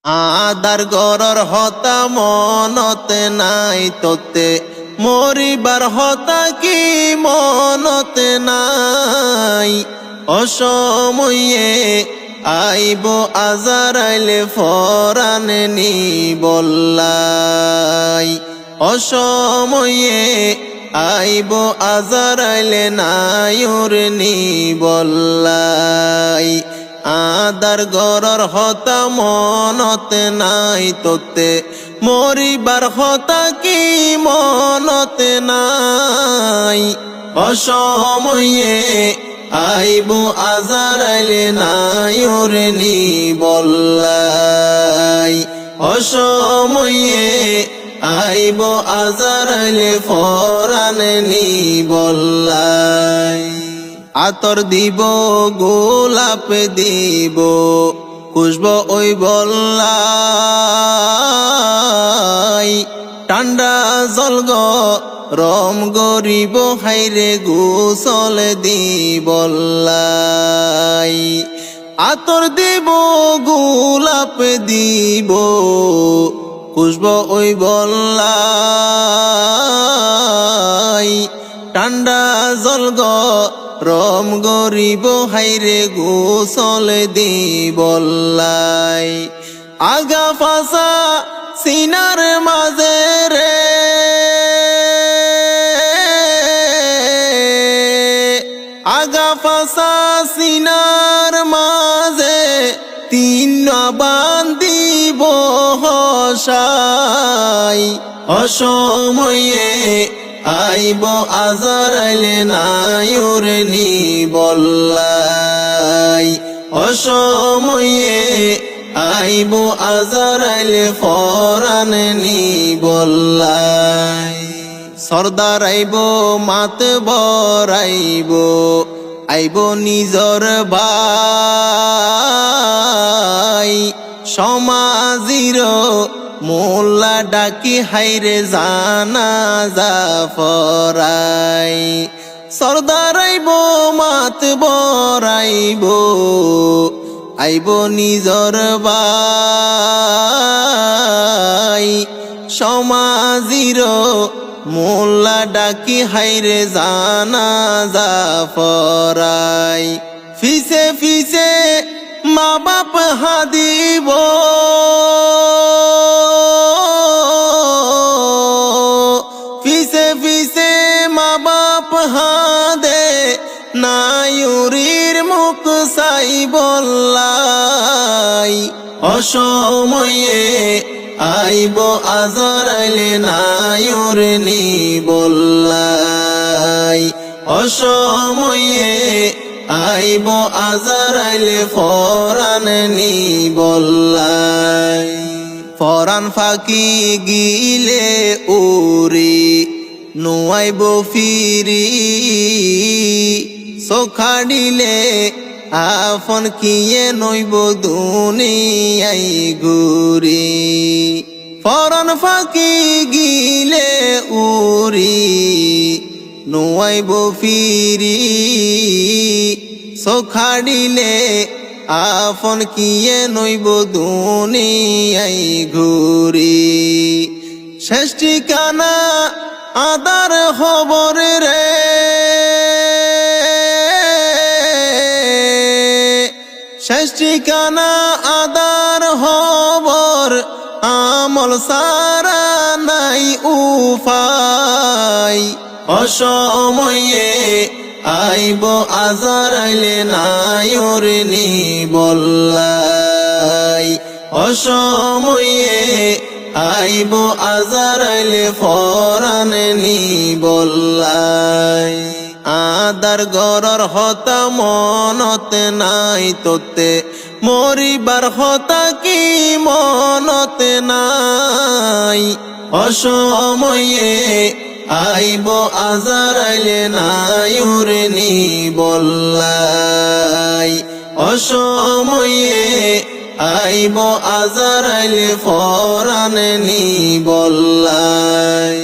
আদার গরর হতা মনতে নাই তোতে মরিবার হতা কি মনতে নাই অসময়ে আইব আজারাইলে ফরানে নি বল্লাই অসময়ে আইব আজারাইলে নায়ুর নি বল্লাই আদার গরর হতা মনতে নাই তোতে মরিবার হতা কি মনতে নাই অসময়ে আইব আজারাইলে নায়ুর নি বল্লাই অসময়ে আইব আজারাইলে ফরানে নি বল্লাই আতর দিব গোলাপ দিব খুশব ওই বল্লাই ঠান্ডা জলগ রম গরিব হাইরে গোসল দিবল্লাই আতর দিব গোলাপ দিব খুশব ওই বল্লাই ঠান্ডা জলগ রম গরিব হাইরে গোসল দিবল্লাই আগা ফাসা সিনার মাঝে রে আগা ফাসা সিনার মাঝে তিন বান্দিব হসাই অসময়ে আইব আজারাইলে নায়ুর নি বল্লাই অসময়ে আইব আজারাইলে ফরানে নি বল্লাই সর্দার আইব মাত বরাইব আইব নিজর ভাই সমাজির মোল্লা ডাকি হাইরে জানাজা ফরাই সর্দার আইব মাত বরাইব আইব নিজর ভাই সমাজির মোল্লা ডাকি হাইরে জানাজা ফরাই ফিসে ফিসে মা বাপ হাদিব ফিসে ফিসে মা বাপ হাদে নায়ুরির মুখ সাই বল্লাই অসময়ে আইব আজারাইলে নায়ুর নি বল্লাই অসময়ে আইব আজারাইলে ফরানে নি বল্লাই ফরান ফাঁকি গিলে উরি নুয়াইব ফিরি সোখাডিলে আফন কিয়ে নইব দুনিয়াই ঘুরি ফরান ফাঁকি গিলে উরি নুয়াইব ফিরি সোখাডিলে আফন কিয়ে নইব দুনিয়াই ঘুরি শেষ ঠিকানা আদার খবর রে শেষ ঠিকানা আদার খবর আমল সারা নাই উপায় অসময়ে আইব আজারাইলে নায়ুর নি বল্লাই অসময়ে আইব আজারাইলে ফরানে নি বল্লাই আদার গরর হতা মনতে নাই তোতে মরিবার হতা কি মনতে নাই অসময়ে আইব আজারাইলে নায়ুর নি বল্লাই অসময়ে আইব আজারাইলে ফরানে নি বল্লাই।